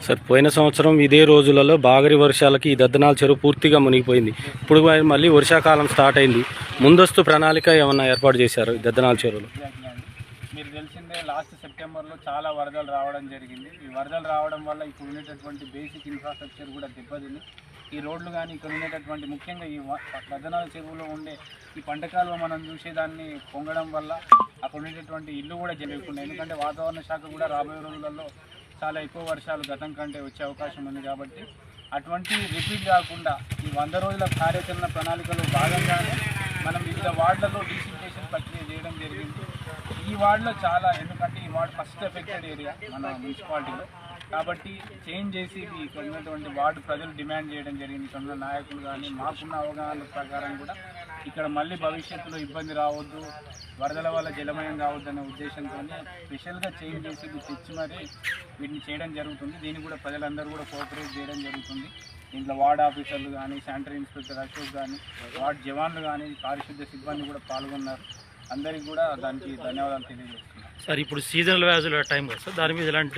Sir పోయిన సంవత్సరం ఇదే రోజులలో బాగరి వర్షాలకి ఈ దద్దనాల చెరువు పూర్తిగా మునిగిపోయింది. ఇప్పుడు మళ్ళీ వర్షాకాలం స్టార్ట్ అయింది. ముందస్తు ప్రణాళిక ఏమన్నా ఏర్పాటు చేశారు ఈ దద్దనాల చెరువులో? మీరు తెలిసిందే, లాస్ట్ సెప్టెంబర్లో చాలా వరదలు రావడం జరిగింది. ఈ వరదలు రావడం వల్ల ఇప్పుడు ఉండేటటువంటి బేసిక్ ఇన్ఫ్రాస్ట్రక్చర్ కూడా దెబ్బతింది. ఈ రోడ్లు కానీ ఇక్కడ ఉండేటటువంటి ముఖ్యంగా ఈ దద్దనాల చెరువులో ఉండే ఈ పంట కాలువ మనం చూసేదాన్ని పొంగడం వల్ల అక్కడ ఉండేటటువంటి ఇల్లు కూడా జరుగుతున్నాయి. ఎందుకంటే వాతావరణ శాఖ కూడా రాబోయే రోజులలో చాలా ఎక్కువ వర్షాలు గతం కంటే వచ్చే అవకాశం ఉంది. కాబట్టి అటువంటి రిపీట్ కాకుండా ఈ 100 రోజుల కార్యాచరణ ప్రణాళికలో భాగంగానే మనం వివిధ వార్డులలో డీసిల్టేషన్ ప్రక్రియ చేయడం జరిగింది. ఈ వార్డులో చాలా, ఎందుకంటే ఈ వార్డు ఫస్ట్ ఎఫెక్టెడ్ ఏరియా మన మున్సిపాలిటీలో, కాబట్టి చేంజ్ చేసి ఇక్కడ ఉన్నటువంటి వార్డు ప్రజలు డిమాండ్ చేయడం జరిగింది. ఇక్కడ ఉన్న నాయకులు కానీ మాకున్న అవగాహన ప్రకారం కూడా ఇక్కడ మళ్ళీ భవిష్యత్తులో ఇబ్బంది రావద్దు, వరదల వల్ల జలమయం కావద్దు అనే ఉద్దేశంతో స్పెషల్గా చేంజ్ చేసి తెచ్చి మరి వీటిని చేయడం జరుగుతుంది. దీన్ని కూడా ప్రజలందరూ కూడా కోఆపరేట్ చేయడం జరుగుతుంది. దీంట్లో వార్డ్ ఆఫీసర్లు కానీ, శానిటరీ ఇన్స్పెక్టర్ అశోక్ కానీ, వార్డ్ జవాన్లు కానీ, పారిశుద్ధ్య సిబ్బంది కూడా పాల్గొన్నారు. అందరికీ కూడా దానికి ధన్యవాదాలు తెలియజేస్తున్నాను. సార్ ఇప్పుడు సీజనల్ వ్యాధుల టైం కదా సార్, దాని మీద ఎలాంటి